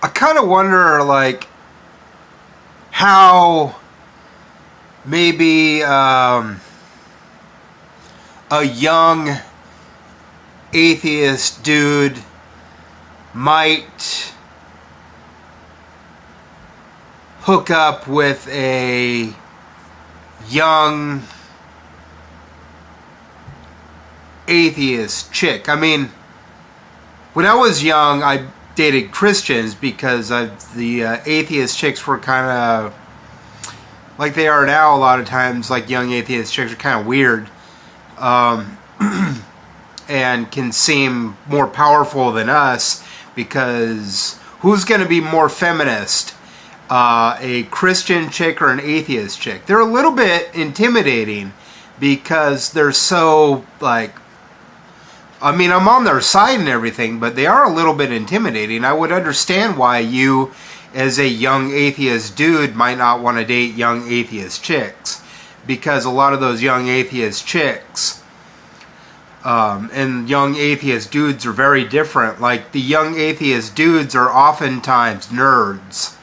I kind of wonder, like, how maybe a young atheist dude might hook up with a young atheist chick. I mean, when I was young, I dated Christians because the atheist chicks were kind of like they are now. A lot of times, like young atheist chicks are kind of weird, and can seem more powerful than us, because who's going to be more feminist? A Christian chick or an atheist chick? They're a little bit intimidating because they're so, like, I mean, I'm on their side and everything, but they are a little bit intimidating. I would understand why you, as a young atheist dude, might not want to date young atheist chicks, because a lot of those young atheist chicks and young atheist dudes are very different. Like, the young atheist dudes are oftentimes nerds,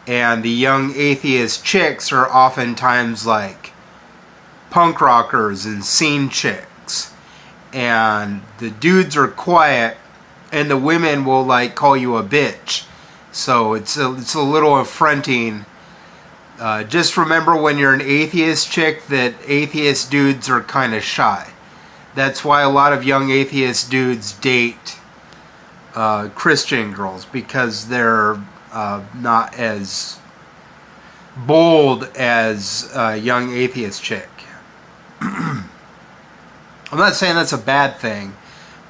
and the young atheist chicks are oftentimes like punk rockers and scene chicks. And the dudes are quiet, and the women will like call you a bitch. So it's a little affronting. Just remember, when you're an atheist chick, that atheist dudes are kind of shy. That's why a lot of young atheist dudes date Christian girls, because they're not as bold as a young atheist chick. I'm not saying that's a bad thing,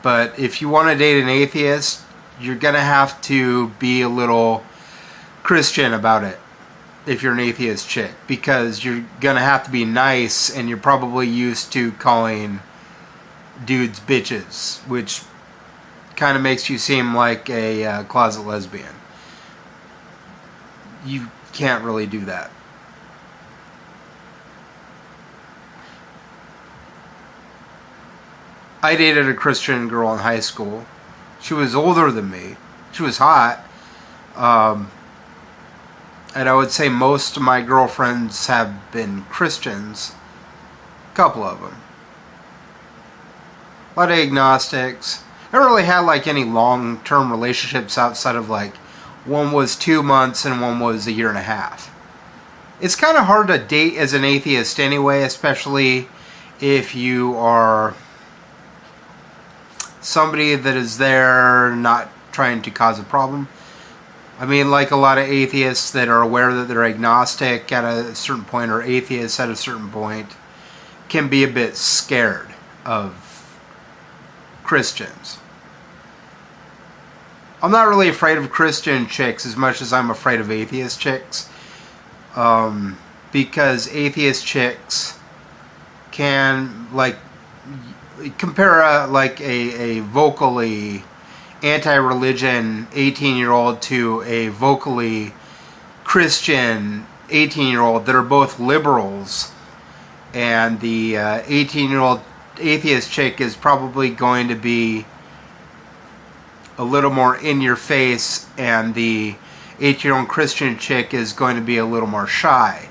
but if you want to date an atheist, you're going to have to be a little Christian about it if you're an atheist chick, because you're going to have to be nice, and you're probably used to calling dudes bitches, which kind of makes you seem like a closet lesbian. You can't really do that. I dated a Christian girl in high school. She was older than me. She was hot. And I would say most of my girlfriends have been Christians. A couple of them. A lot of agnostics. I never really had like any long-term relationships outside of like one was 2 months and one was 1.5 years. It's kind of hard to date as an atheist anyway, especially if you are somebody that is there not trying to cause a problem. I mean, like a lot of atheists that are aware that they're agnostic at a certain point, or atheists at a certain point, can be a bit scared of Christians. I'm not really afraid of Christian chicks as much as I'm afraid of atheist chicks. Because atheist chicks can, like, compare a vocally anti-religion 18-year-old to a vocally Christian 18-year-old that are both liberals, and the 18-year-old atheist chick is probably going to be a little more in your face, and the 18-year-old Christian chick is going to be a little more shy.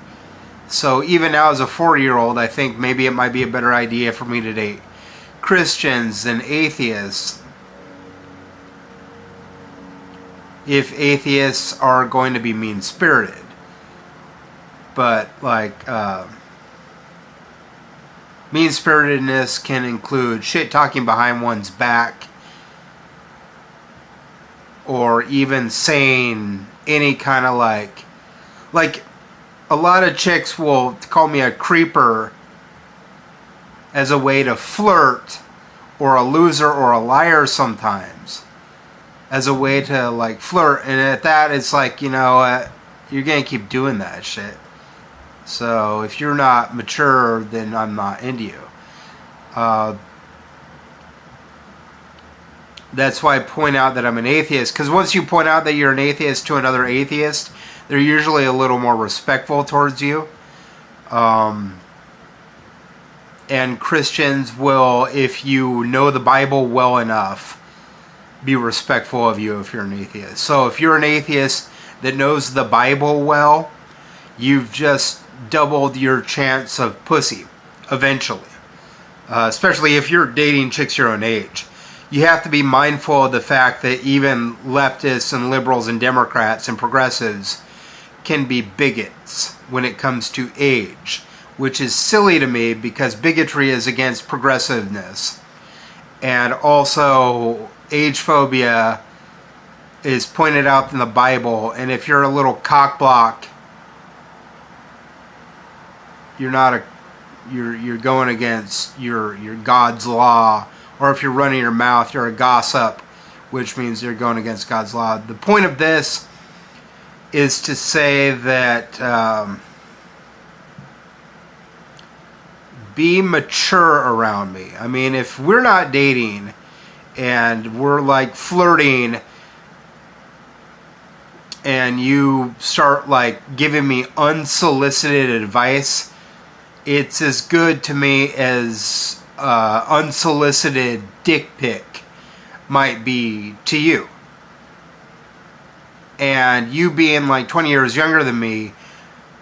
So even now as a 40-year-old, I think maybe it might be a better idea for me to date Christians than atheists, if atheists are going to be mean-spirited. But like mean-spiritedness can include shit talking behind one's back, or even saying any kind of like a lot of chicks will call me a creeper as a way to flirt, or a loser or a liar sometimes, as a way to like flirt. And at that, it's like, you know, you're gonna keep doing that shit. So if you're not mature, then I'm not into you. That's why I point out that I'm an atheist, because once you point out that you're an atheist to another atheist, they're usually a little more respectful towards you. And Christians will, if you know the Bible well enough, be respectful of you if you're an atheist. So if you're an atheist that knows the Bible well, you've just doubled your chance of pussy eventually. Especially if you're dating chicks your own age. You have to be mindful of the fact that even leftists and liberals and Democrats and progressives can be bigots when it comes to age, which is silly to me because bigotry is against progressiveness. And also, age phobia is pointed out in the Bible, and if you're a little cockblock, you're going against your God's law. Or if you're running your mouth, you're a gossip, which means you're going against God's law. The point of this is to say that be mature around me. I mean, if we're not dating and we're like flirting and you start like giving me unsolicited advice, it's as good to me as unsolicited dick pic might be to you. And you being like 20 years younger than me,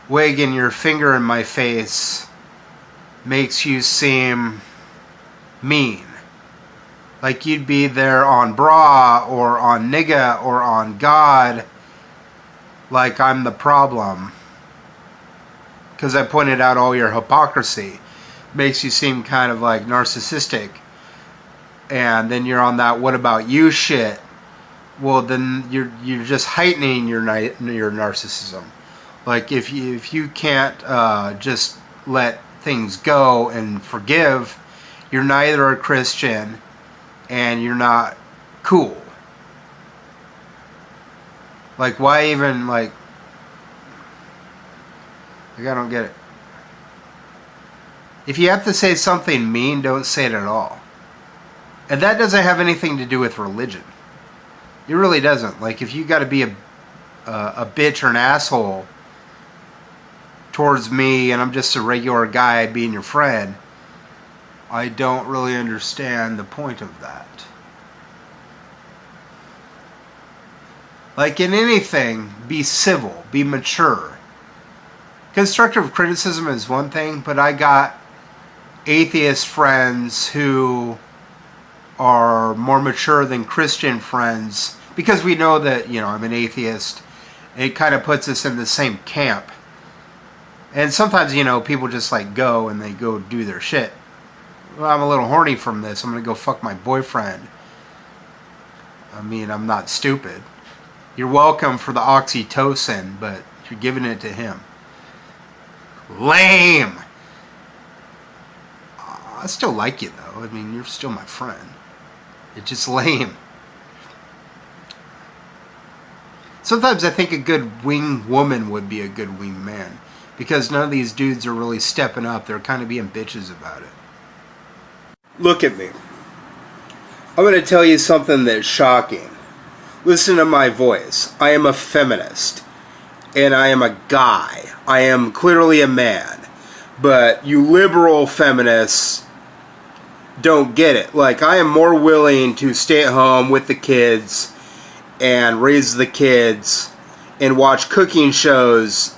wagging your finger in my face makes you seem mean. Like you'd be there on bra or on nigga or on God, like I'm the problem. Because I pointed out all your hypocrisy. Makes you seem kind of like narcissistic. And then you're on that what about you shit. Well, then you're just heightening your narcissism. Like if you can't just let things go and forgive, you're neither a Christian and you're not cool. Like why even like I don't get it. If you have to say something mean, don't say it at all. And that doesn't have anything to do with religion. It really doesn't. Like if you got to be a bitch or an asshole towards me and I'm just a regular guy being your friend, I don't really understand the point of that. Like in anything, be civil, be mature. Constructive criticism is one thing, but I got atheist friends who are more mature than Christian friends because we know that, you know, I'm an atheist. It kind of puts us in the same camp. And sometimes, you know, people just like go and they go do their shit. Well, I'm a little horny from this. I'm going to go fuck my boyfriend. I mean, I'm not stupid. You're welcome for the oxytocin, but you're giving it to him. Lame! I still like you, though. I mean, you're still my friend. It's just lame. Sometimes I think a good wing woman would be a good wing man. Because none of these dudes are really stepping up. They're kind of being bitches about it. Look at me. I'm going to tell you something that's shocking. Listen to my voice. I am a feminist. And I am a guy. I am clearly a man. But you liberal feminists don't get it. Like, I am more willing to stay at home with the kids and raise the kids and watch cooking shows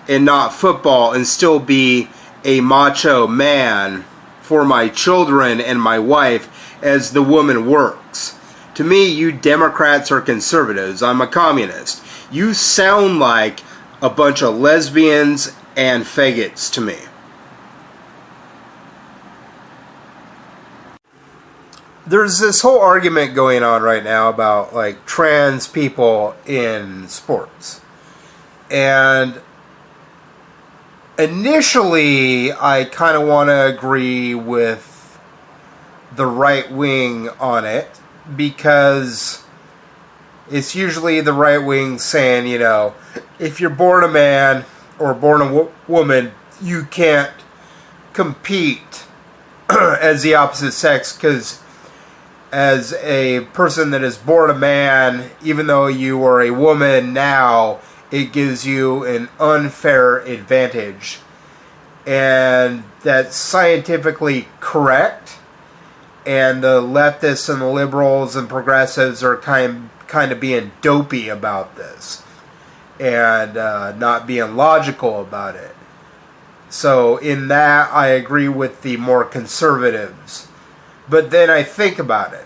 and not football and still be a macho man for my children and my wife as the woman works. To me, you Democrats are conservatives. I'm a communist. You sound like a bunch of lesbians and faggots to me. There's this whole argument going on right now about like trans people in sports. And initially, I kind of want to agree with the right wing on it because it's usually the right wing saying, you know, if you're born a man or born a woman, you can't compete as the opposite sex because as a person that is born a man, even though you are a woman now, it gives you an unfair advantage. And that's scientifically correct. and the leftists and the liberals and progressives are kind of being dopey about this and not being logical about it. So in that, I agree with the more conservatives. But then I think about it.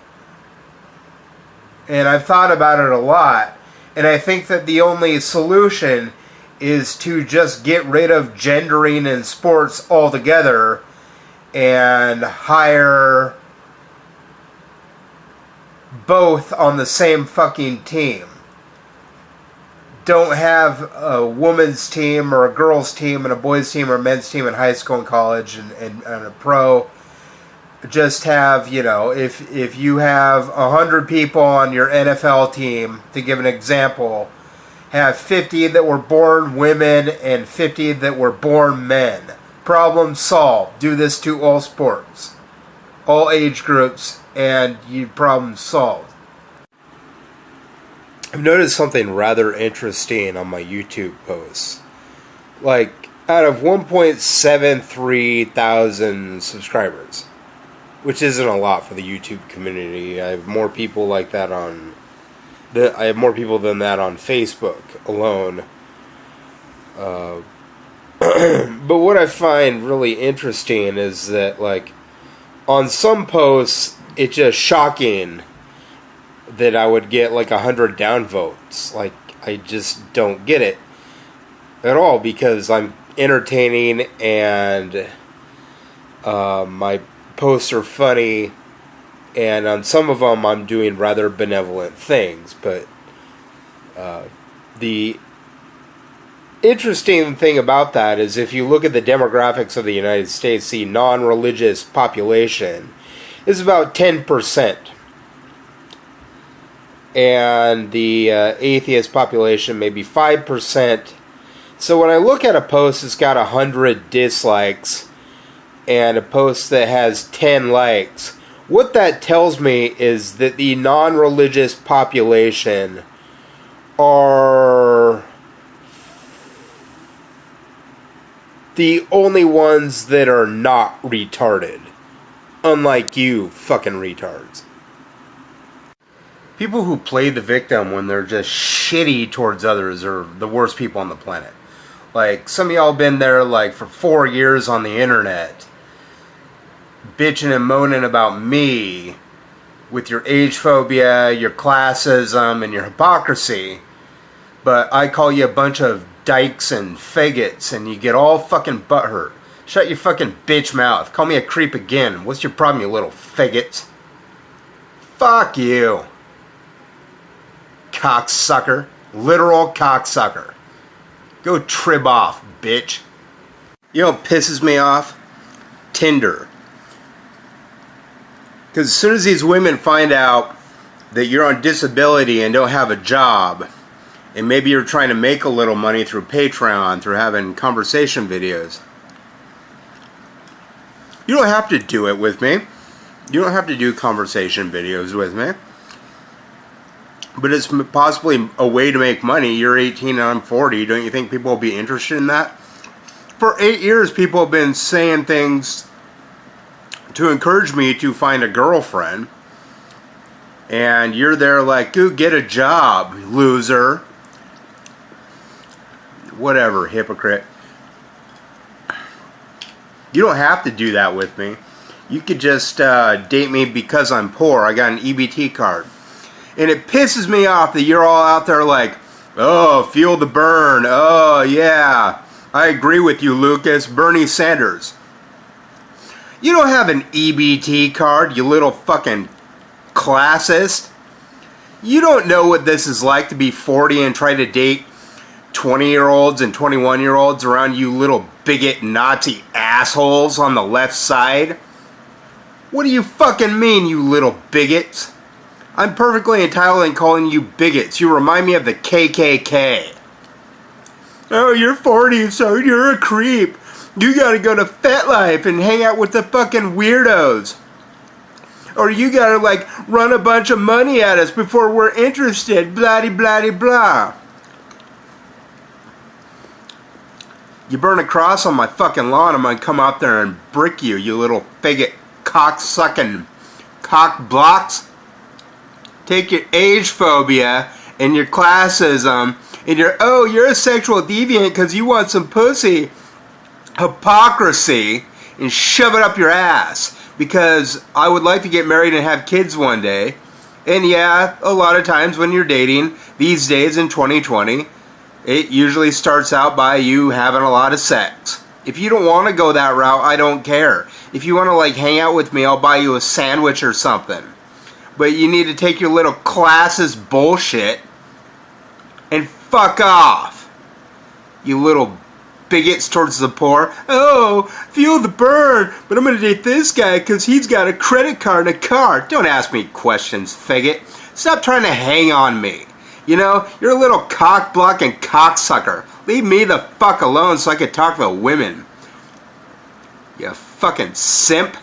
And I've thought about it a lot. And I think that the only solution is to just get rid of gendering in sports altogether and hire both on the same fucking team. Don't have a women's team or a girls' team and a boys' team or a men's team in high school and college and a pro. Just have, you know, if you have 100 people on your NFL team, to give an example, have 50 that were born women and 50 that were born men. Problem solved. Do this to all sports, all age groups, and you problem solved. I've noticed something rather interesting on my YouTube posts. Like, out of 1.73 thousand subscribers, which isn't a lot for the YouTube community. I have more people like that I have more people than that on Facebook alone. But what I find really interesting is that, like, on some posts, it's just shocking that I would get like 100 downvotes. Like, I just don't get it at all, because I'm entertaining and my posts are funny, and on some of them I'm doing rather benevolent things. But the interesting thing about that is, if you look at the demographics of the United States, the non-religious population is about 10%. And the atheist population maybe 5%. So when I look at a post that's got 100 dislikes and a post that has 10 likes, what that tells me is that the non-religious population are the only ones that are not retarded. Unlike you fucking retards. People who play the victim when they're just shitty towards others are the worst people on the planet. Like, some of y'all been there like for 4 years on the internet, bitching and moaning about me with your age phobia, your classism, and your hypocrisy. But I call you a bunch of dykes and faggots, and you get all fucking butthurt. Shut your fucking bitch mouth. Call me a creep again. What's your problem, you little faggots? Fuck you. Cocksucker. Literal cocksucker. Go trib off, bitch. You know what pisses me off? Tinder. Because as soon as these women find out that you're on disability and don't have a job, and maybe you're trying to make a little money through Patreon, through having conversation videos, you don't have to do it with me. You don't have to do conversation videos with me. But it's possibly a way to make money. You're 18 and I'm 40. Don't you think people will be interested in that? For 8 years, people have been saying things to encourage me to find a girlfriend. And you're there like, go get a job, loser. Whatever, hypocrite. You don't have to do that with me. You could just date me because I'm poor. I got an EBT card. And it pisses me off that you're all out there like, oh, feel the burn. Oh, yeah. I agree with you, Lucas. Bernie Sanders. You don't have an EBT card, you little fucking classist. You don't know what this is like to be 40 and try to date 20-year-olds and 21-year-olds around you little bigot Nazi assholes on the left side. What do you fucking mean, you little bigots? I'm perfectly entitled in calling you bigots. You remind me of the KKK. Oh, you're 40, so you're a creep. You gotta go to FetLife and hang out with the fucking weirdos. Or you gotta, like, run a bunch of money at us before we're interested. Blah blah blah. You burn a cross on my fucking lawn, I'm gonna come out there and brick you, you little faggot, cock-sucking, cock blocks. Take your age phobia and your classism and your, oh, you're a sexual deviant because you want some pussy hypocrisy and shove it up your ass. Because I would like to get married and have kids one day. And yeah, a lot of times when you're dating these days in 2020, it usually starts out by you having a lot of sex. If you don't want to go that route, I don't care. If you want to like hang out with me, I'll buy you a sandwich or something. But you need to take your little classist bullshit and fuck off. You little bigots towards the poor. Oh, feel the burn, but I'm going to date this guy because he's got a credit card and a car. Don't ask me questions, faggot. Stop trying to hang on me. You know, you're a little cock-blocking cocksucker. Leave me the fuck alone so I can talk to women. You fucking simp.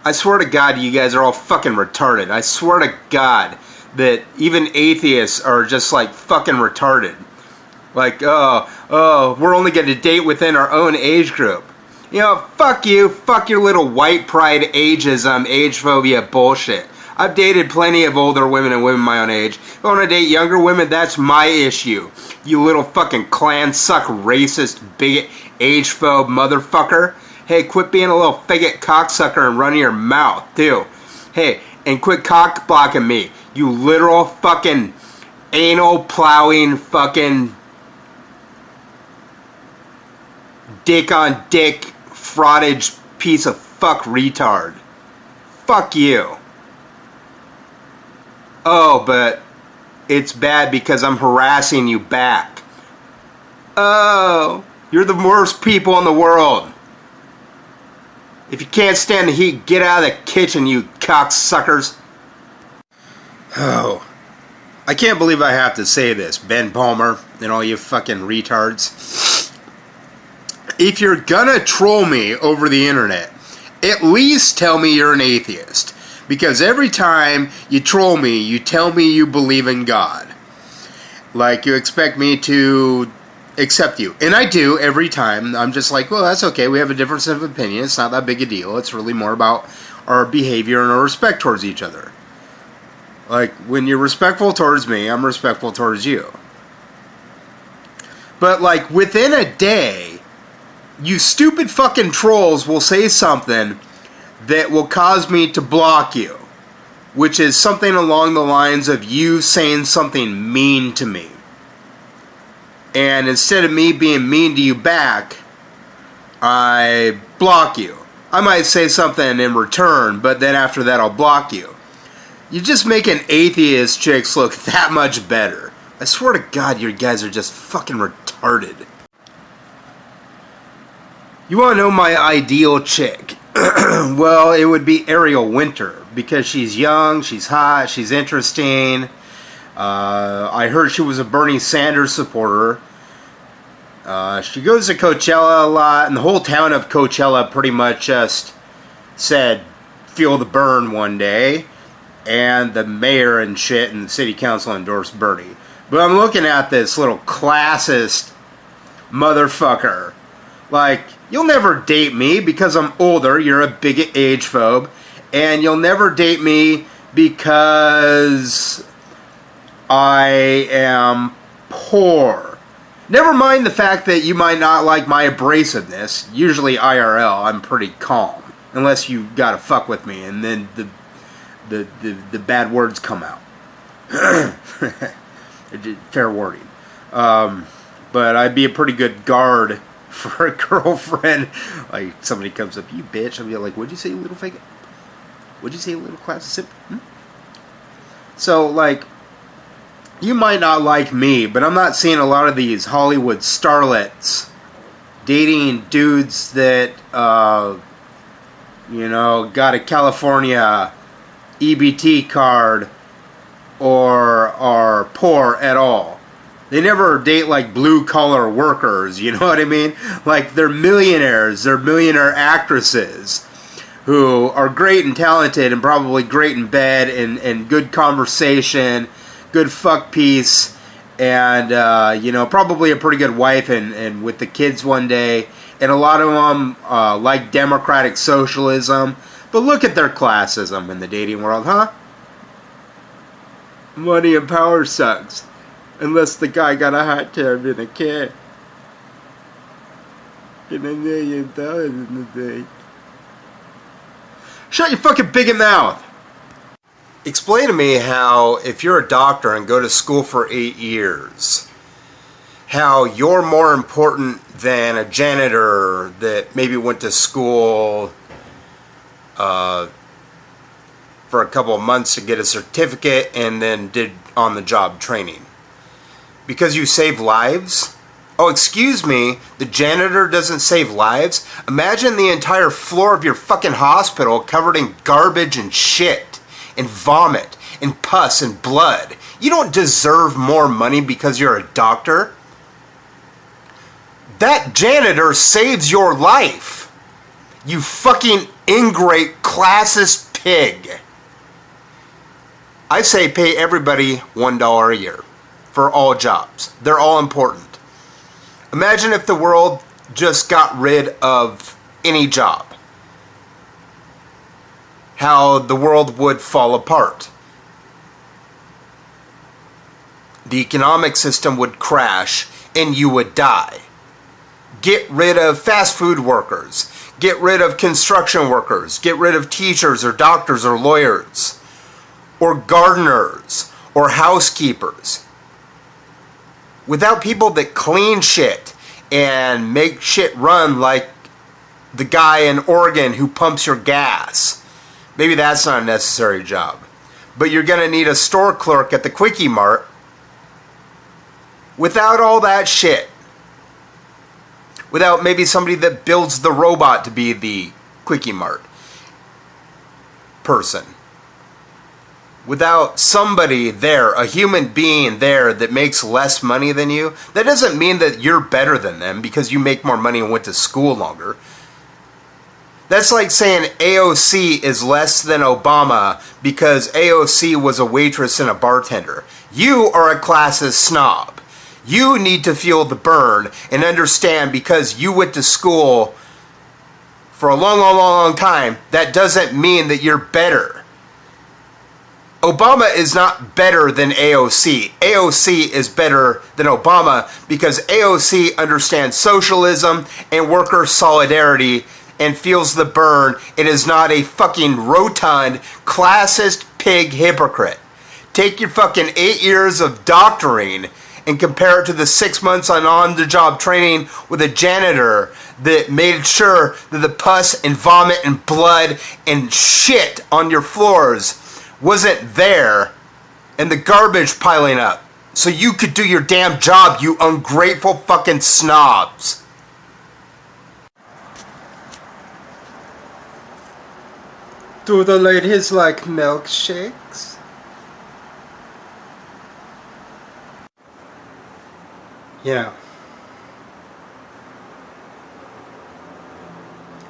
I swear to God, you guys are all fucking retarded. I swear to God that even atheists are just like fucking retarded. Like, oh, we're only going to date within our own age group. You know, fuck you. Fuck your little white pride ageism, age phobia bullshit. I've dated plenty of older women and women my own age. If I want to date younger women, that's my issue. You little fucking clan suck, racist, bigot, age phobe motherfucker. Hey, quit being a little faggot cocksucker and run your mouth, too. Hey, and quit cock blocking me. You literal fucking anal plowing fucking dick on dick fraudage piece of fuck retard. Fuck you. Oh, but it's bad because I'm harassing you back. Oh, you're the worst people in the world. If you can't stand the heat, get out of the kitchen, you cocksuckers. Oh, I can't believe I have to say this, Ben Palmer and all you fucking retards. If you're gonna troll me over the internet, at least tell me you're an atheist. Because every time you troll me, you tell me you believe in God. Like you expect me to accept you. And I do every time. I'm just like, well, that's okay. We have a difference of opinion. It's not that big a deal. It's really more about our behavior and our respect towards each other. Like, when you're respectful towards me, I'm respectful towards you. But, like, within a day, you stupid fucking trolls will say something that will cause me to block you, which is something along the lines of you saying something mean to me. And instead of me being mean to you back, I block you. I might say something in return, but then after that I'll block you. You're just making atheist chicks look that much better. I swear to God, you guys are just fucking retarded. You want to know my ideal chick? Well, it would be Ariel Winter, because she's young, she's hot, she's interesting. I heard she was a Bernie Sanders supporter. She goes to Coachella a lot, and the whole town of Coachella pretty much just said, feel the burn one day. And the mayor and shit and the city council endorsed Bernie. But I'm looking at this little classist motherfucker. Like, you'll never date me because I'm older. You're a bigot age phobe. And you'll never date me because I am poor. Never mind the fact that you might not like my abrasiveness. Usually IRL, I'm pretty calm. Unless you gotta fuck with me and then the bad words come out. Fair warning. But I'd be a pretty good guard for a girlfriend. Like, somebody comes up, you bitch. I'll be like, what'd you say, you little faggot? What'd you say, you little class sip? So, like, you might not like me, but I'm not seeing a lot of these Hollywood starlets dating dudes that, you know, got a California EBT card or are poor at all. They never date like blue collar workers, you know what I mean? Like, they're millionaires, they're millionaire actresses who are great and talented and probably great in bed and good conversation, good fuck piece, and you know, probably a pretty good wife and with the kids one day. And a lot of them like democratic socialism, But look at their classism in the dating world, huh? Money and power sucks. Unless the guy got a hot tub and a cat. And $1 million in the day. Shut your fucking big mouth! Explain to me how, if you're a doctor and go to school for 8 years, how you're more important than a janitor that maybe went to school for a couple of months to get a certificate and then did on-the-job training. Because you save lives? Oh, excuse me, the janitor doesn't save lives? Imagine the entire floor of your fucking hospital covered in garbage and shit. And vomit, and pus, and blood. You don't deserve more money because you're a doctor. That janitor saves your life. You fucking ingrate, classist pig. I say pay everybody $1 a year for all jobs. They're all important. Imagine if the world just got rid of any job. How the world would fall apart. The economic system would crash and you would die. Get rid of fast food workers. Get rid of construction workers. Get rid of teachers or doctors or lawyers. Or gardeners or housekeepers. Without people that clean shit and make shit run like the guy in Oregon who pumps your gas. Maybe that's not a necessary job. But you're going to need a store clerk at the Quickie Mart. Without all that shit. Without maybe somebody that builds the robot to be the Quickie Mart person. Without somebody there, a human being there that makes less money than you. That doesn't mean that you're better than them because you make more money and went to school longer. That's like saying AOC is less than Obama because AOC was a waitress and a bartender. You are a classist snob. You need to feel the burn and understand because you went to school for a long time, that doesn't mean that you're better. Obama is not better than AOC. AOC is better than Obama because AOC understands socialism and worker solidarity and feels the burn. It is not a fucking rotund, classist, pig hypocrite. Take your fucking 8 years of doctoring and compare it to the 6 months on-the-job training with a janitor that made sure that the pus and vomit and blood and shit on your floors wasn't there and the garbage piling up so you could do your damn job, you ungrateful fucking snobs. Do the ladies like milkshakes? You know,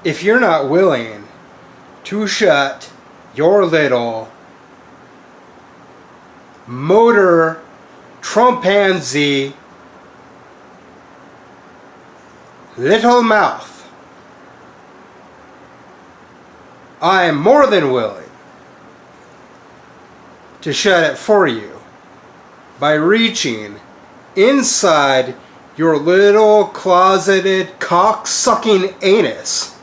if you're not willing to shut your little motor Trumpanzee little mouth, I am more than willing to shut it for you by reaching inside your little closeted cock-sucking anus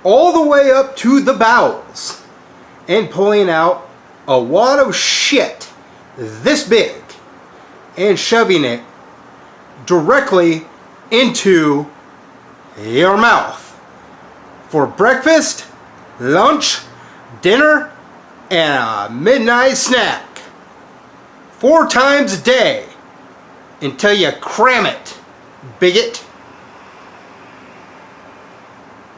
all the way up to the bowels and pulling out a wad of shit this big and shoving it directly into your mouth for breakfast, lunch, dinner, and a midnight snack 4 times a day until you cram it, bigot.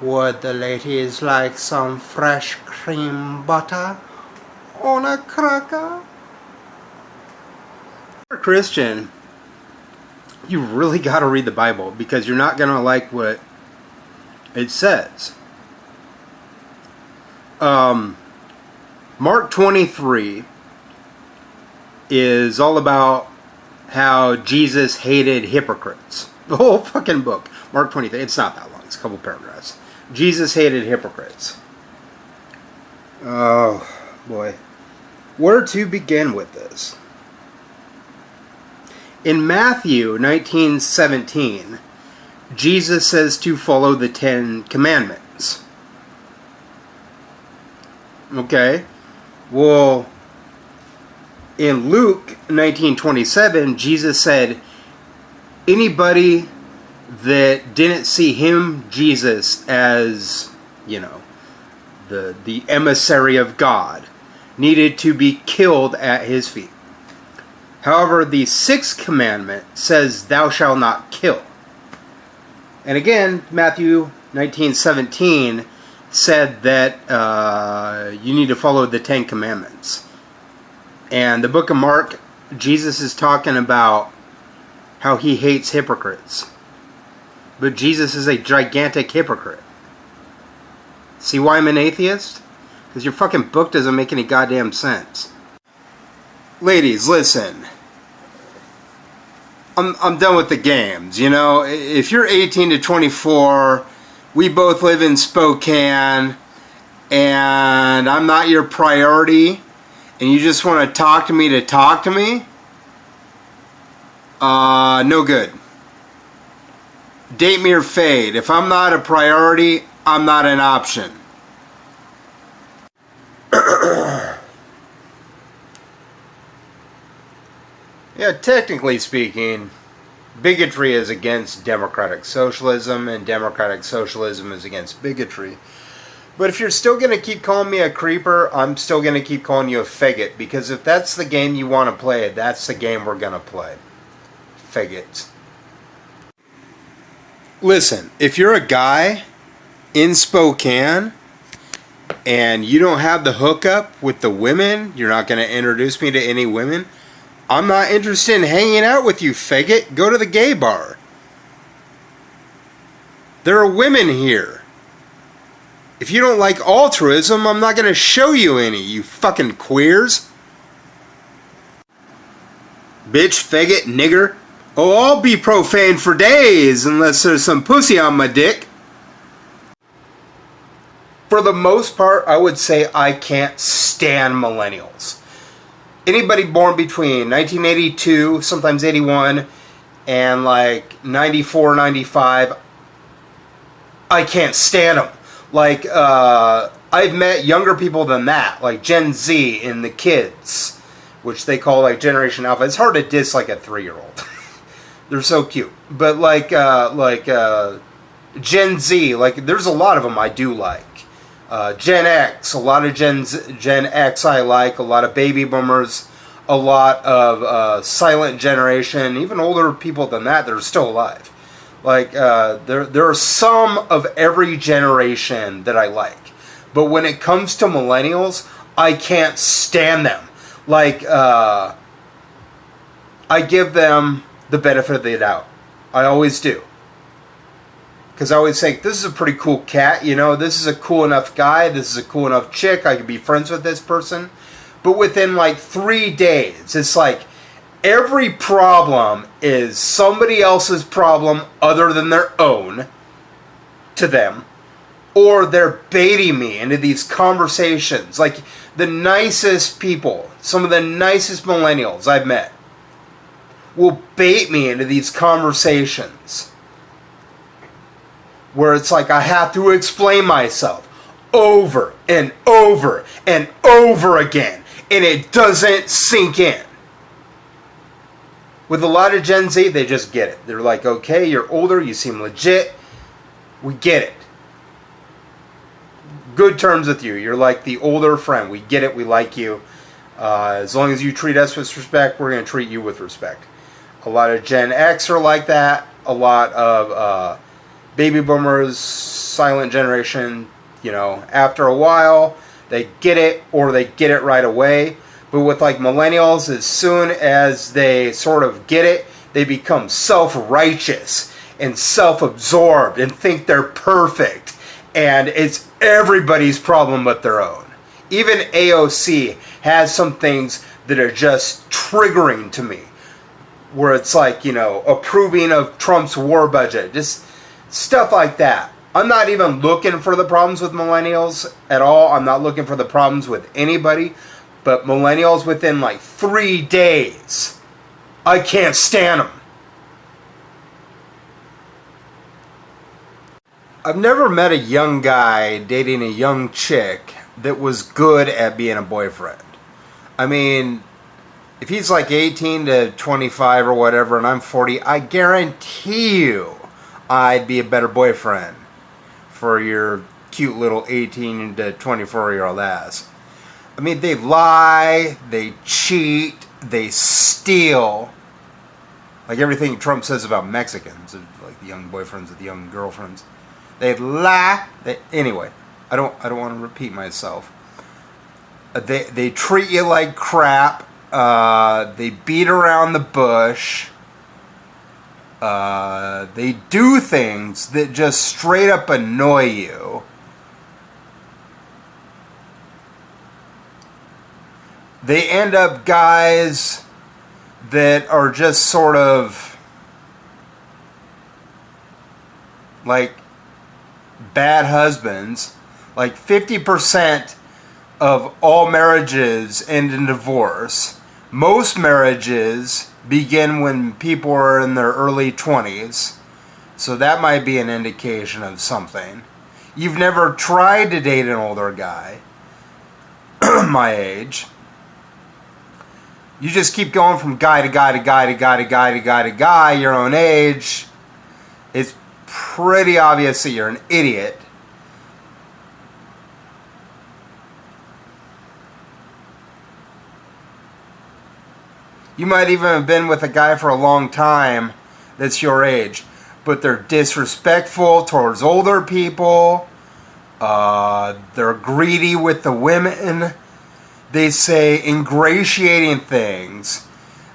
Would the ladies like some fresh cream butter on a cracker? If you're a Christian, you really got to read the Bible because you're not going to like what it says. Mark 23 is all about how Jesus hated hypocrites. The whole fucking book. Mark 23. It's not that long. It's a couple paragraphs. Jesus hated hypocrites. Oh, boy. Where to begin with this? In Matthew 19:17, Jesus says to follow the 10 Commandments. Okay. Well, in Luke 19:27, Jesus said, anybody that didn't see him, Jesus, as, the emissary of God, needed to be killed at his feet. However, the 6th commandment says, thou shalt not kill. And again, Matthew 19:17 said that you need to follow the 10 commandments. And the book of Mark, Jesus is talking about how he hates hypocrites. But Jesus is a gigantic hypocrite. See why I'm an atheist? Because your fucking book doesn't make any goddamn sense. Ladies, listen. I'm done with the games, If you're 18 to 24, we both live in Spokane, and I'm not your priority, and you just want to talk to me, no good. Date me or fade. If I'm not a priority, I'm not an option. Yeah, technically speaking, bigotry is against democratic socialism, and democratic socialism is against bigotry. But if you're still going to keep calling me a creeper, I'm still going to keep calling you a faggot, because if that's the game you want to play, that's the game we're going to play. Faggots. Listen, if you're a guy in Spokane and you don't have the hookup with the women, you're not going to introduce me to any women, I'm not interested in hanging out with you, faggot. Go to the gay bar. There are women here. If you don't like altruism, I'm not going to show you any, you fucking queers. Bitch, faggot, nigger. Oh, I'll be profane for days unless there's some pussy on my dick. For the most part, I would say I can't stand millennials. Anybody born between 1982, sometimes 81, and like 94, 95, I can't stand them. Like, I've met younger people than that, like Gen Z and the kids, which they call like Generation Alpha. It's hard to diss like a 3-year-old. They're so cute. But like Gen Z, like there's a lot of them I do like. Gen X, a lot of Gen X I like, a lot of baby boomers, a lot of silent generation, even older people than that are still alive. Like, there are some of every generation that I like. But when it comes to millennials, I can't stand them. Like, I give them the benefit of the doubt. I always do. Because I always think, this is a pretty cool cat, this is a cool enough guy, this is a cool enough chick, I could be friends with this person. But within like 3 days, it's like, every problem is somebody else's problem other than their own to them. Or they're baiting me into these conversations. Like, the nicest people, some of the nicest millennials I've met, will bait me into these conversations where it's like I have to explain myself over and over and over again, and it doesn't sink in. With a lot of Gen Z, they just get it. They're like, okay, you're older, you seem legit, we get it. Good terms with you. You're like the older friend. We get it, we like you. As long as you treat us with respect, we're going to treat you with respect. A lot of Gen X are like that. A lot of baby boomers, silent generation, after a while, they get it, or they get it right away. But with like millennials, as soon as they sort of get it, they become self-righteous and self-absorbed and think they're perfect. And it's everybody's problem but their own. Even AOC has some things that are just triggering to me. Where it's like, approving of Trump's war budget. Just stuff like that. I'm not even looking for the problems with millennials at all. I'm not looking for the problems with anybody. But millennials within like 3 days, I can't stand them. I've never met a young guy dating a young chick that was good at being a boyfriend. I mean, if he's like 18 to 25 or whatever and I'm 40, I guarantee you I'd be a better boyfriend for your cute little 18 to 24-year-old ass. I mean, they lie, they cheat, they steal. Like everything Trump says about Mexicans, like the young boyfriends with the young girlfriends. They lie. Anyway, I don't want to repeat myself. They treat you like crap. They beat around the bush. They do things that just straight up annoy you. They end up guys that are just sort of like bad husbands. Like 50% of all marriages end in divorce. Most marriages begin when people are in their early 20s. So that might be an indication of something. You've never tried to date an older guy my age. You just keep going from guy to guy to guy to guy to guy to guy to guy your own age. It's pretty obvious that you're an idiot. You might even have been with a guy for a long time that's your age, but they're disrespectful towards older people. They're greedy with the women. They say ingratiating things.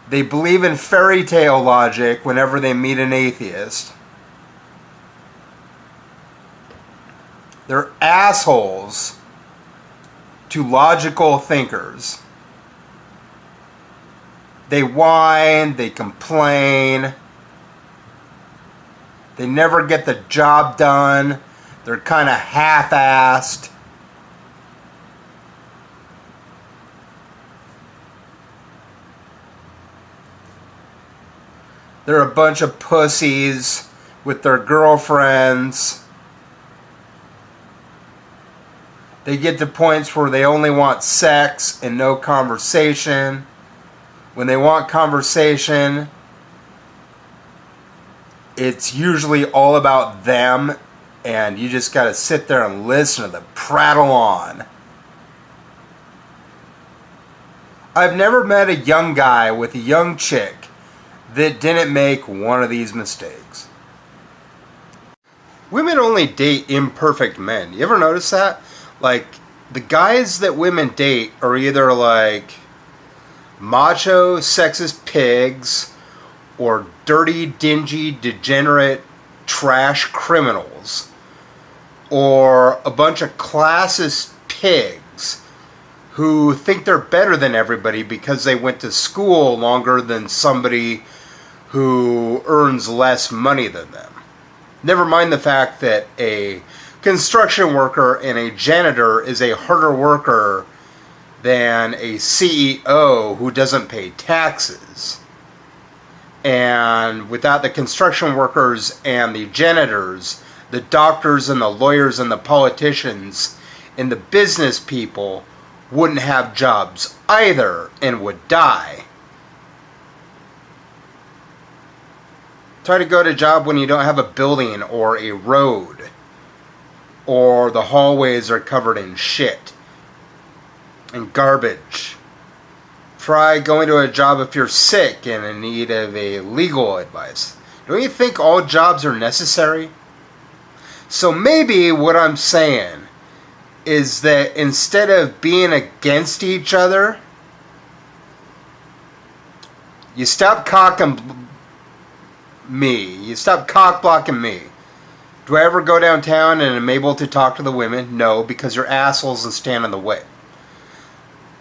They believe in fairy tale logic whenever they meet an atheist. They're assholes to logical thinkers. They whine, they complain. They never get the job done. They're kind of half-assed. They're a bunch of pussies with their girlfriends. They get to points where they only want sex and no conversation. When they want conversation, it's usually all about them, and you just got to sit there and listen to them prattle on. I've never met a young guy with a young chick that didn't make one of these mistakes. Women only date imperfect men. You ever notice that? Like, the guys that women date are either like macho, sexist pigs, or dirty, dingy, degenerate, trash criminals, or a bunch of classist pigs who think they're better than everybody because they went to school longer than somebody who earns less money than them. Never mind the fact that a construction worker and a janitor is a harder worker than a CEO who doesn't pay taxes. And without the construction workers and the janitors, the doctors and the lawyers and the politicians and the business people wouldn't have jobs either and would die. Try to go to a job when you don't have a building or a road, or the hallways are covered in shit and garbage. Try going to a job if you're sick and in need of a legal advice. Don't you think all jobs are necessary? So maybe what I'm saying is that instead of being against each other, you stop cocking me. You stop cock blocking me. Do I ever go downtown and am able to talk to the women? No, because you're assholes and stand in the way.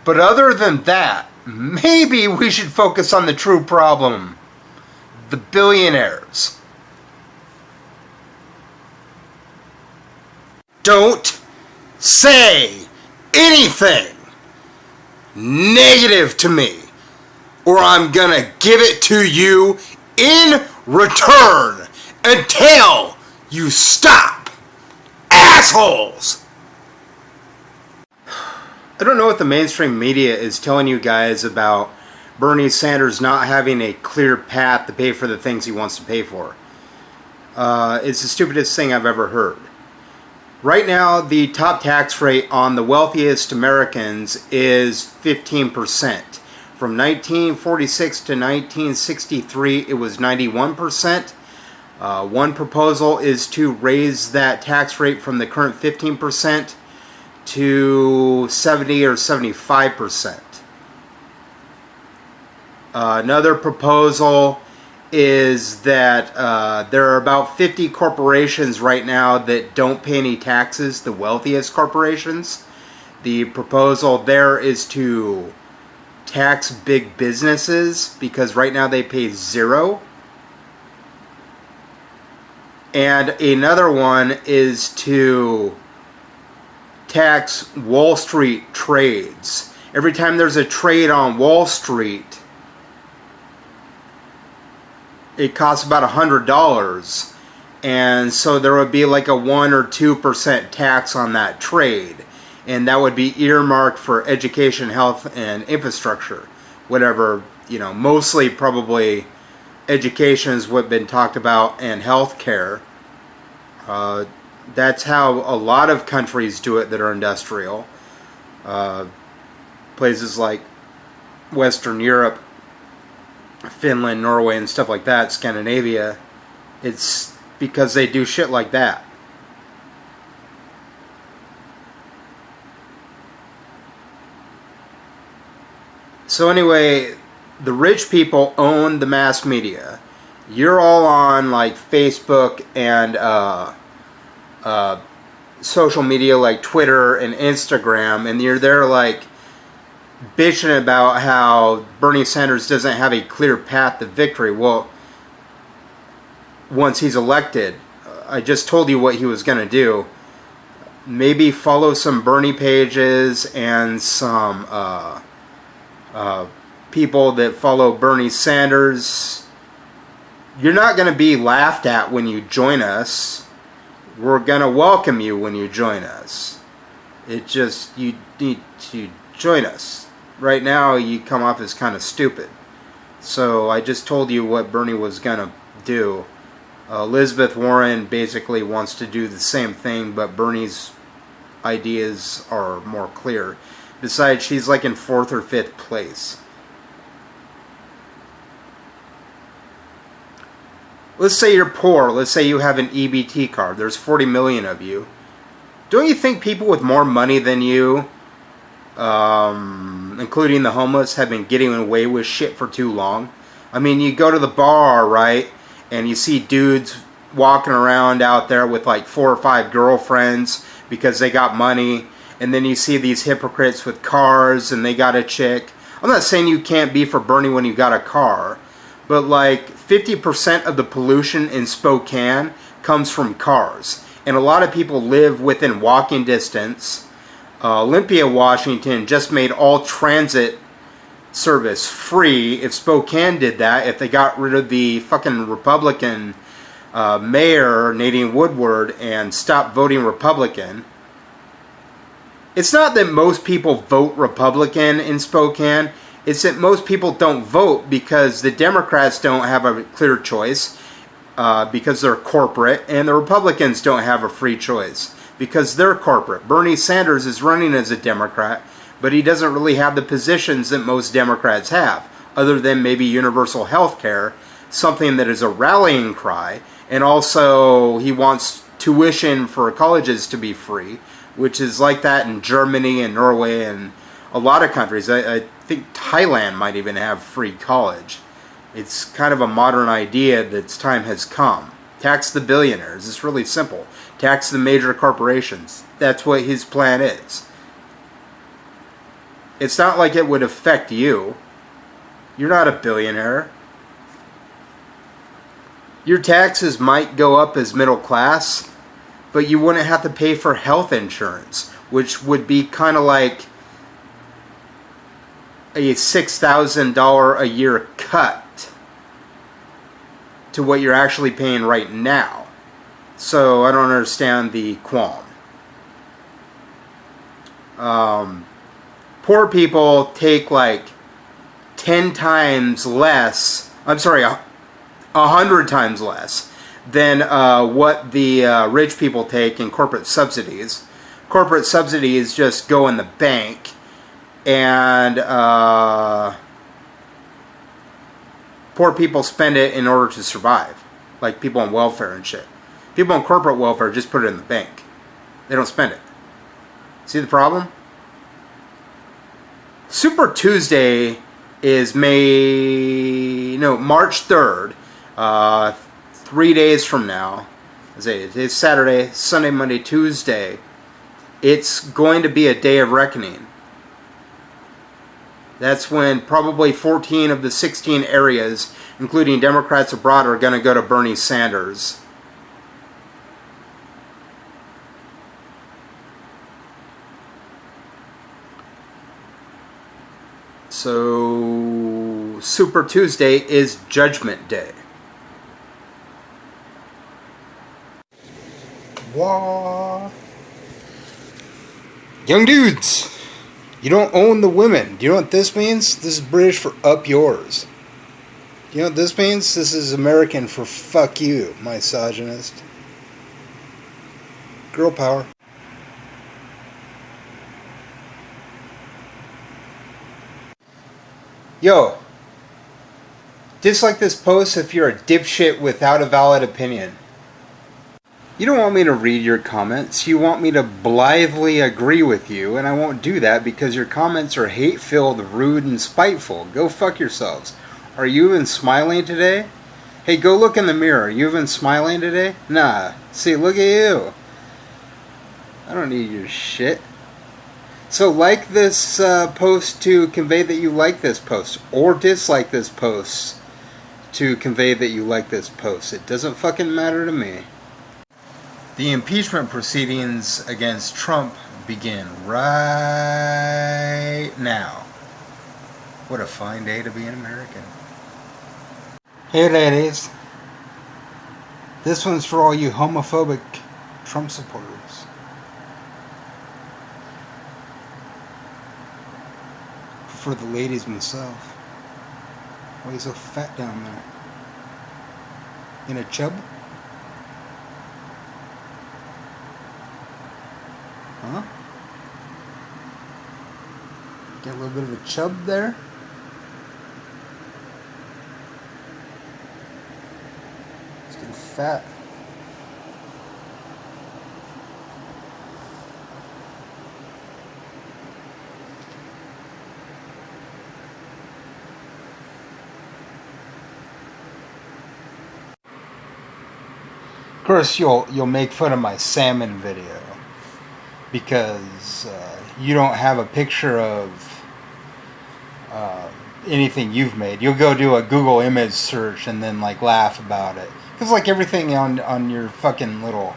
But other than that, maybe we should focus on the true problem. The billionaires. don't say anything negative to me, or I'm gonna give it to you in return until you stop, assholes! I don't know what the mainstream media is telling you guys about Bernie Sanders not having a clear path to pay for the things he wants to pay for. It's the stupidest thing I've ever heard. Right now, the top tax rate on the wealthiest Americans is 15%. From 1946 to 1963, it was 91%. One proposal is to raise that tax rate from the current 15% to 70 or 75%. Another proposal is that there are about 50 corporations right now that don't pay any taxes, the wealthiest corporations. The proposal there is to tax big businesses because right now they pay 0. And another one is to tax Wall Street trades. Every time there's a trade on Wall Street, it costs about $100, and so there would be like a 1 or 2% tax on that trade, and that would be earmarked for education, health, and infrastructure, whatever, you know, mostly probably education is what's been talked about, and health care. That's how a lot of countries do it that are industrial. Places like Western Europe, Finland, Norway, and stuff like that, Scandinavia, it's because they do shit like that. So anyway, the rich people own the mass media. You're all on like Facebook and social media like Twitter and Instagram, and you're there like bitching about how Bernie Sanders doesn't have a clear path to victory. Well, once he's elected, I just told you what he was going to do. Maybe follow some Bernie pages and some people that follow Bernie Sanders. You're not going to be laughed at when you join us. We're going to welcome you when you join us. It just, you need to join us. Right now, you come off as kind of stupid. So I just told you what Bernie was going to do. Elizabeth Warren basically wants to do the same thing, but Bernie's ideas are more clear. Besides, she's like in 4th or 5th place. Let's say you're poor. Let's say you have an EBT card. There's 40 million of you. Don't you think people with more money than you, including the homeless, have been getting away with shit for too long? I mean, you go to the bar, right, and you see dudes walking around out there with like 4 or 5 girlfriends because they got money, and then you see these hypocrites with cars and they got a chick. I'm not saying you can't be for Bernie when you got a car, but like 50% of the pollution in Spokane comes from cars. And a lot of people live within walking distance. Olympia, Washington just made all transit service free. If Spokane did that, if they got rid of the fucking Republican mayor, Nadine Woodward, and stopped voting Republican. It's not that most people vote Republican in Spokane. It's that most people don't vote because the Democrats don't have a clear choice because they're corporate, and the Republicans don't have a free choice because they're corporate. Bernie Sanders is running as a Democrat, but he doesn't really have the positions that most Democrats have, other than maybe universal health care, something that is a rallying cry, and also he wants tuition for colleges to be free, which is like that in Germany and Norway and a lot of countries. I think Thailand might even have free college. It's kind of a modern idea that its time has come. Tax the billionaires. It's really simple. Tax the major corporations. That's what his plan is. It's not like it would affect you. You're not a billionaire. Your taxes might go up as middle class, but you wouldn't have to pay for health insurance, which would be kind of like a $6,000 a year cut to what you're actually paying right now. So I don't understand the qualm. Poor people take like 10 times less, I'm sorry, 100 times less than what the rich people take in corporate subsidies. Corporate subsidies just go in the bank, and poor people spend it in order to survive. Like people on welfare and shit. People on corporate welfare just put it in the bank. They don't spend it. See the problem? Super Tuesday is March 3rd. 3 days from now. It's Saturday, Sunday, Monday, Tuesday. It's going to be a day of reckoning. That's when probably 14 of the 16 areas, including Democrats abroad, are going to go to Bernie Sanders. So, Super Tuesday is Judgment Day. Wah. Young dudes, you don't own the women. Do you know what this means? This is British for up yours. Do you know what this means? This is American for fuck you, misogynist. Girl power. Yo, dislike this post if you're a dipshit without a valid opinion. You don't want me to read your comments. You want me to blithely agree with you, and I won't do that because your comments are hate-filled, rude, and spiteful. Go fuck yourselves. Are you even smiling today? Hey, go look in the mirror. Are you even smiling today? Nah. See, look at you. I don't need your shit. So like this post to convey that you like this post, or dislike this post to convey that you like this post. It doesn't fucking matter to me. The impeachment proceedings against Trump begin right now. What a fine day to be an American. Hey ladies, this one's for all you homophobic Trump supporters. For the ladies myself. Why are you so fat down there? In a chub? Huh? Get a little bit of a chub there? It's getting fat. Of course, you'll make fun of my salmon video because you don't have a picture of anything you've made. You'll go do a Google image search and then like laugh about it because like everything on your fucking little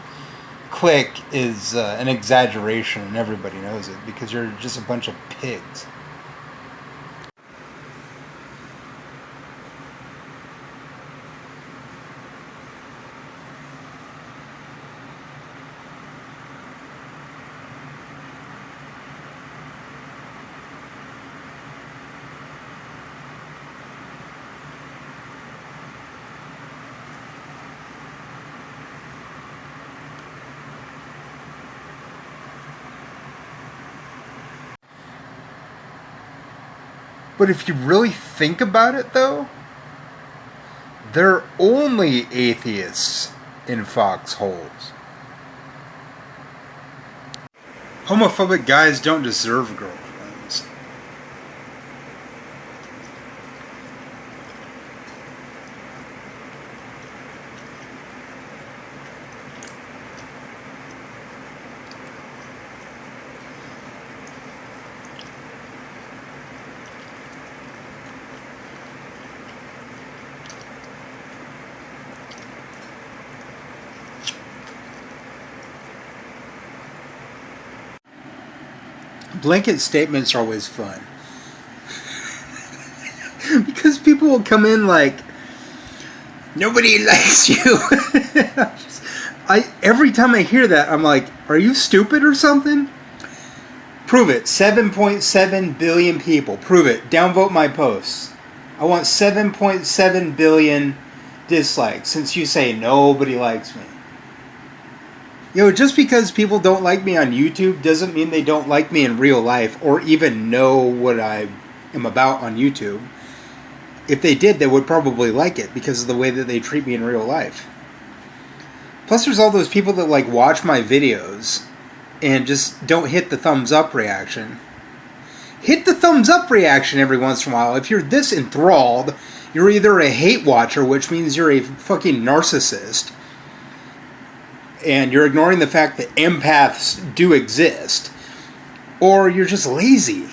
click is an exaggeration and everybody knows it because you're just a bunch of pigs. But if you really think about it, though, there are only atheists in foxholes. Homophobic guys don't deserve girlfriends. blanket statements are always fun. Because people will come in like, nobody likes you. Every time I hear that, I'm like, are you stupid or something? Prove it. 7.7 billion people. Prove it. Downvote my posts. I want 7.7 billion dislikes since you say nobody likes me. Just because people don't like me on YouTube doesn't mean they don't like me in real life or even know what I am about on YouTube. If they did, they would probably like it because of the way that they treat me in real life. Plus, there's all those people that like watch my videos and just don't hit the thumbs up reaction. Hit the thumbs up reaction every once in a while. If you're this enthralled, you're either a hate watcher, which means you're a fucking narcissist, and you're ignoring the fact that empaths do exist, or you're just lazy.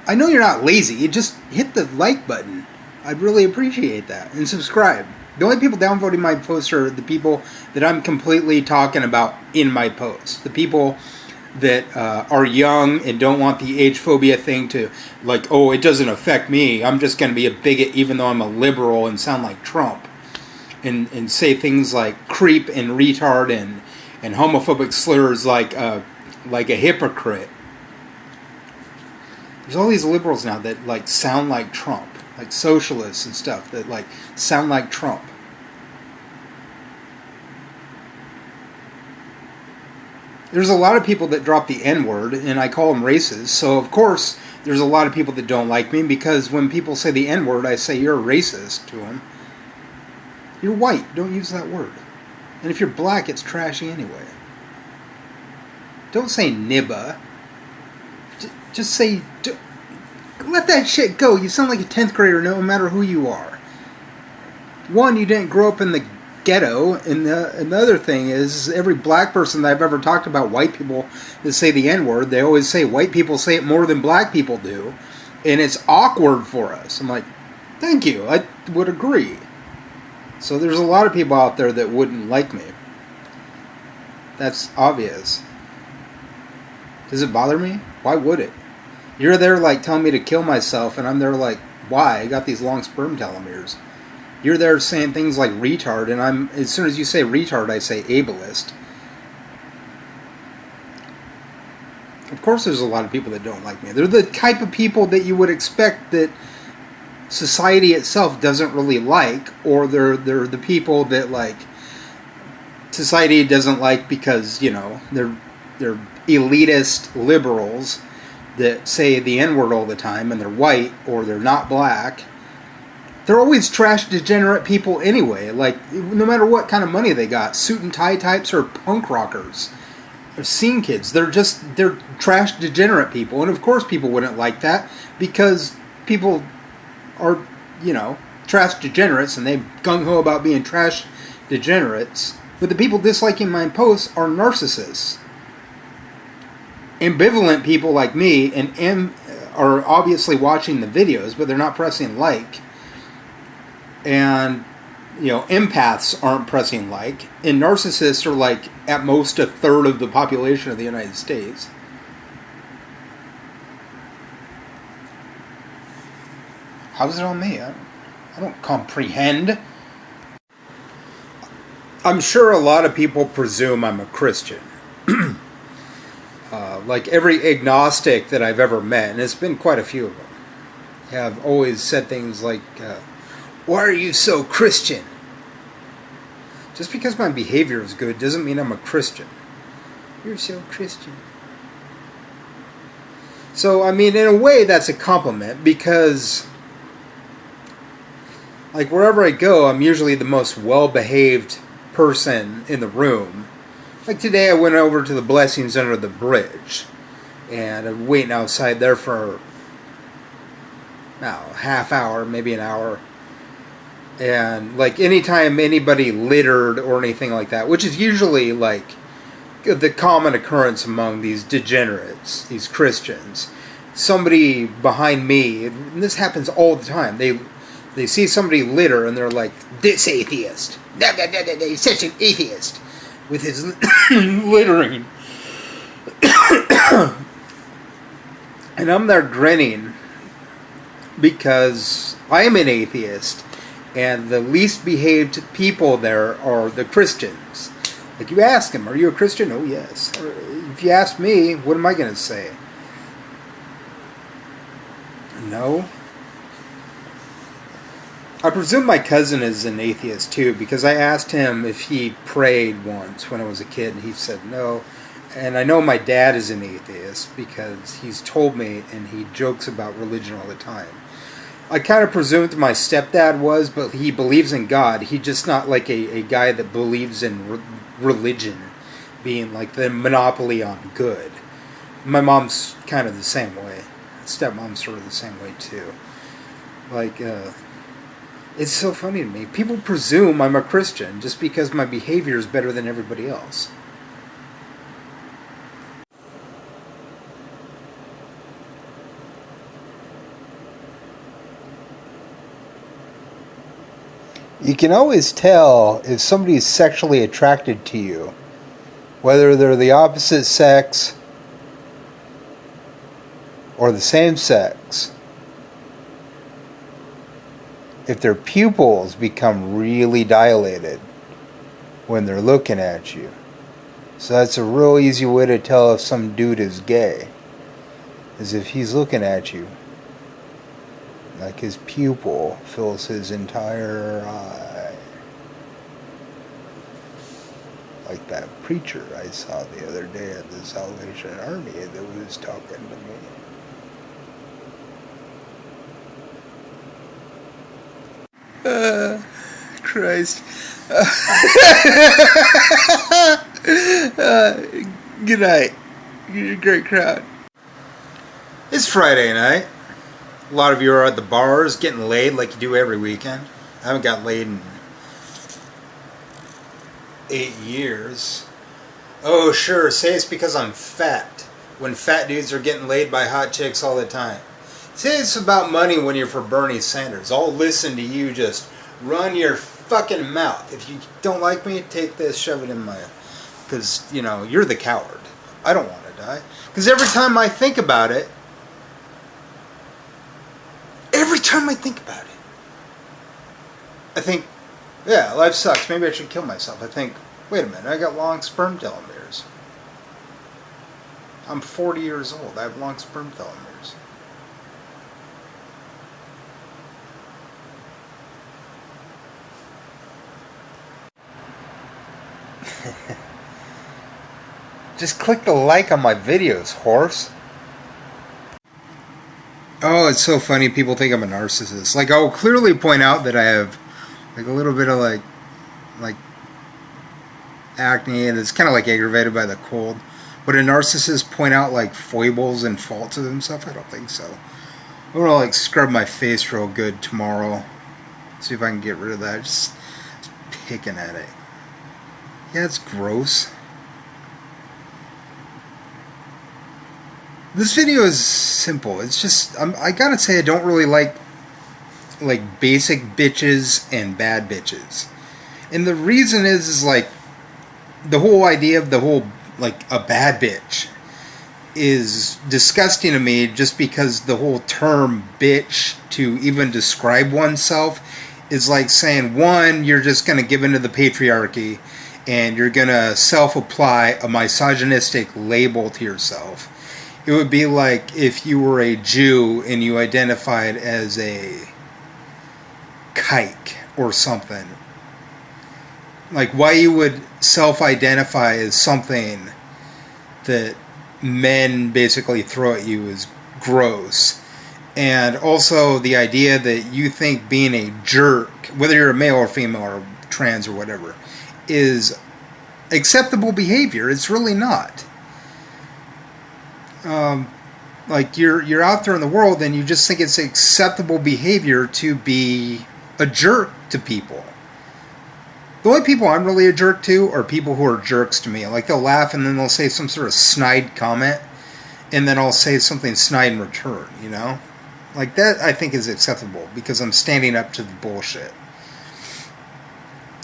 I know you're not lazy. You just hit the like button. I'd really appreciate that. And subscribe. The only people downvoting my posts are the people that I'm completely talking about in my posts. The people that are young and don't want the age phobia thing to, like, oh, it doesn't affect me. I'm just going to be a bigot even though I'm a liberal and sound like Trump. And say things like creep and retard and homophobic slurs like a hypocrite. There's all these liberals now that like sound like Trump, like socialists and stuff that like sound like Trump. There's a lot of people that drop the N-word, and I call them racist. So of course, there's a lot of people that don't like me because when people say the N-word, I say you're a racist to them. You're white. Don't use that word. And if you're black, it's trashy anyway. Don't say nibba. Just say, let that shit go. You sound like a 10th grader no matter who you are. One, you didn't grow up in the ghetto, and the other thing is every black person that I've ever talked about, white people that say the N-word, they always say white people say it more than black people do, and it's awkward for us. I'm like, thank you. I would agree. So there's a lot of people out there that wouldn't like me. That's obvious. Does it bother me? Why would it? You're there like telling me to kill myself, and I'm there like, why? I got these long sperm telomeres. You're there saying things like retard, and as soon as you say retard, I say ableist. Of course there's a lot of people that don't like me. They're the type of people that you would expect that society itself doesn't really like, or they're the people that like society doesn't like because, they're elitist liberals that say the N-word all the time, and they're white or they're not black. They're always trash degenerate people anyway. Like, no matter what kind of money they got, suit and tie types or punk rockers or scene kids, they're trash degenerate people. And of course people wouldn't like that because people are, trash degenerates, and they gung-ho about being trash degenerates. But the people disliking my posts are narcissists. Ambivalent people like me and are obviously watching the videos, but they're not pressing like. And, empaths aren't pressing like. And narcissists are like at most a third of the population of the United States. How's it on me? I don't comprehend. I'm sure a lot of people presume I'm a Christian. Like every agnostic that I've ever met, and it's been quite a few of them, have always said things like, why are you so Christian? Just because my behavior is good doesn't mean I'm a Christian. You're so Christian. So, in a way, that's a compliment, because like wherever I go, I'm usually the most well-behaved person in the room. Like today, I went over to the Blessings Under the Bridge, and I'm waiting outside there for a half hour, maybe an hour. And like anytime anybody littered or anything like that, which is usually like the common occurrence among these degenerates, these Christians, somebody behind me, and this happens all the time, they see somebody litter and they're like, this atheist, he's such an atheist with his littering. And I'm there grinning because I am an atheist, and the least behaved people there are the Christians. Like, you ask them, are you a Christian? Oh, yes. Or if you ask me, what am I going to say? No. I presume my cousin is an atheist too, because I asked him if he prayed once when I was a kid, and he said no. And I know my dad is an atheist because he's told me, and he jokes about religion all the time. I kind of presumed my stepdad was, but he believes in God. He's just not like a guy that believes in religion being like the monopoly on good. My mom's kind of the same way. Stepmom's sort of the same way too. Like, it's so funny to me. People presume I'm a Christian just because my behavior is better than everybody else. You can always tell if somebody's sexually attracted to you, whether they're the opposite sex or the same sex, if their pupils become really dilated when they're looking at you. So that's a real easy way to tell if some dude is gay, is if he's looking at you. Like his pupil fills his entire eye. Like that preacher I saw the other day at the Salvation Army that was talking to me. Christ. Good night. You're a great crowd. It's Friday night. A lot of you are at the bars getting laid like you do every weekend. I haven't got laid in 8 years. Oh, sure, say it's because I'm fat. When fat dudes are getting laid by hot chicks all the time. Say it's about money when you're for Bernie Sanders. I'll listen to you just run your fucking mouth. If you don't like me, take this, shove it in my... Because, you know, you're the coward. I don't want to die. Because every time I think about it, I think, yeah, life sucks. Maybe I should kill myself. I think, wait a minute, I got long sperm telomeres. I'm 40 years old. I have long sperm telomeres. Just click the like on my videos, horse. Oh, it's so funny. People think I'm a narcissist. Like, I'll clearly point out that I have like a little bit of like acne, and it's kind of like aggravated by the cold. Would a narcissist point out like foibles and faults of himself? I don't think so. I'm gonna like scrub my face real good tomorrow. See if I can get rid of that. Just picking at it. Yeah, it's gross. This video is simple. It's just, I gotta say I don't really like basic bitches and bad bitches. And the reason is like, the whole idea of the whole, like, a bad bitch is disgusting to me just because the whole term bitch to even describe oneself is like saying, one, you're just gonna give into the patriarchy and you're gonna self-apply a misogynistic label to yourself. It would be like if you were a Jew and you identified as a kike or something. Like, why you would self-identify as something that men basically throw at you is gross. And also the idea that you think being a jerk, whether you're a male or female or trans or whatever, is acceptable behavior. It's really not. Like you're out there in the world and you just think it's acceptable behavior to be a jerk to people. The only people I'm really a jerk to are people who are jerks to me. Like, they'll laugh and then they'll say some sort of snide comment and then I'll say something snide in return, you know? Like, that I think is acceptable because I'm standing up to the bullshit.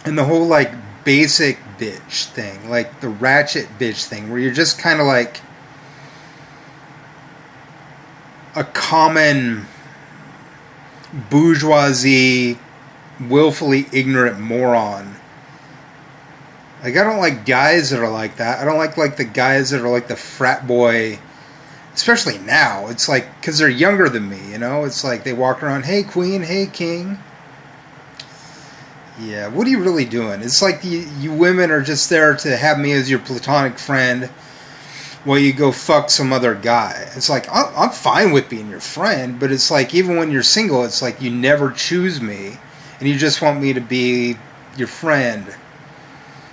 And the whole, like, basic bitch thing, like the ratchet bitch thing, where you're just kind of like a common bourgeoisie, willfully ignorant moron. Like, I don't like guys that are like that. I don't like the guys that are like the frat boy, especially now. It's like, because they're younger than me, you know? It's like they walk around, hey queen, hey king. Yeah, what are you really doing? It's like you women are just there to have me as your platonic friend while you go fuck some other guy. It's like, I'm fine with being your friend, but it's like, even when you're single, it's like you never choose me, and you just want me to be your friend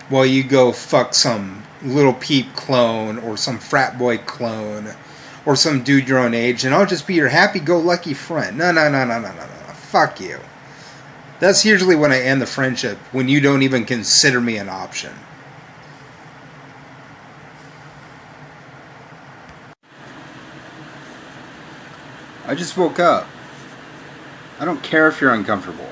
while you go fuck some Little Peep clone or some frat boy clone or some dude your own age, and I'll just be your happy-go-lucky friend. No. Fuck you. That's usually when I end the friendship, when you don't even consider me an option. I just woke up. I don't care if you're uncomfortable.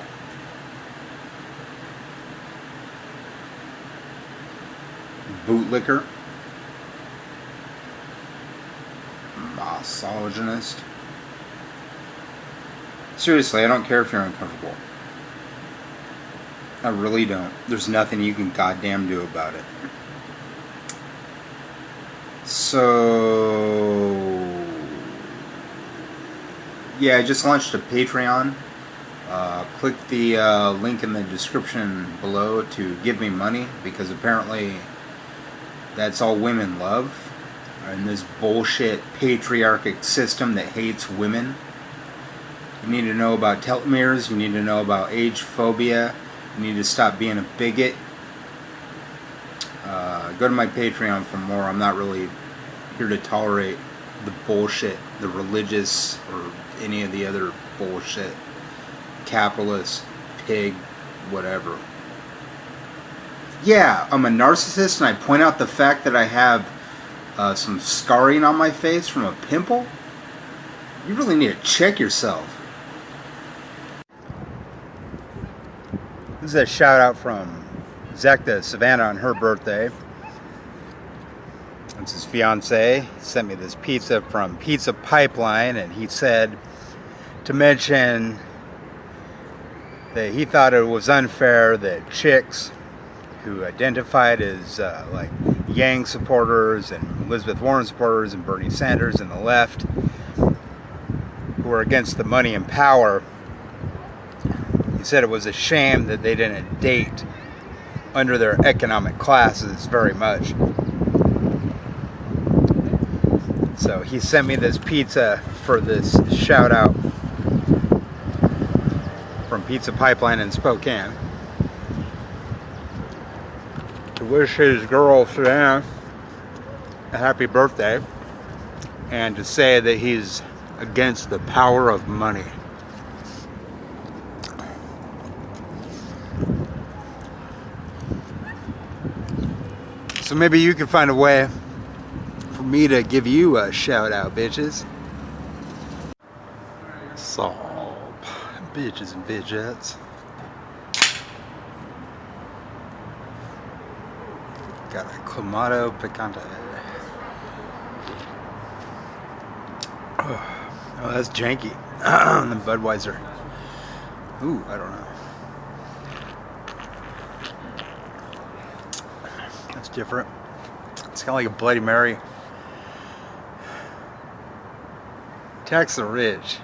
Bootlicker. Misogynist. Seriously, I don't care if you're uncomfortable. I really don't. There's nothing you can goddamn do about it. So, yeah, I just launched a Patreon. Click the link in the description below to give me money, because apparently that's all women love in this bullshit patriarchic system that hates women. You need to know about telomeres. You need to know about age phobia. You need to stop being a bigot. Go to my Patreon for more. I'm not really here to tolerate the bullshit, the religious, or any of the other bullshit. Capitalist, pig, whatever. Yeah, I'm a narcissist, and I point out the fact that I have some scarring on my face from a pimple. You really need to check yourself. This is a shout out from Zach to Savannah on her birthday. It's his fiance. He sent me this pizza from Pizza Pipeline, and he said to mention that he thought it was unfair that chicks who identified as like Yang supporters and Elizabeth Warren supporters and Bernie Sanders and the left, who were against the money and power, he said it was a shame that they didn't date under their economic classes very much. So he sent me this pizza for this shout out from Pizza Pipeline in Spokane to wish his girl Savannah a happy birthday and to say that he's against the power of money. So maybe you can find a way for me to give you a shout out, bitches. So, bitches and bitchettes. Got a Clamato Picante. Oh, that's janky. The Budweiser. Ooh, I don't know. That's different. It's kind of like a Bloody Mary. Tax the rich.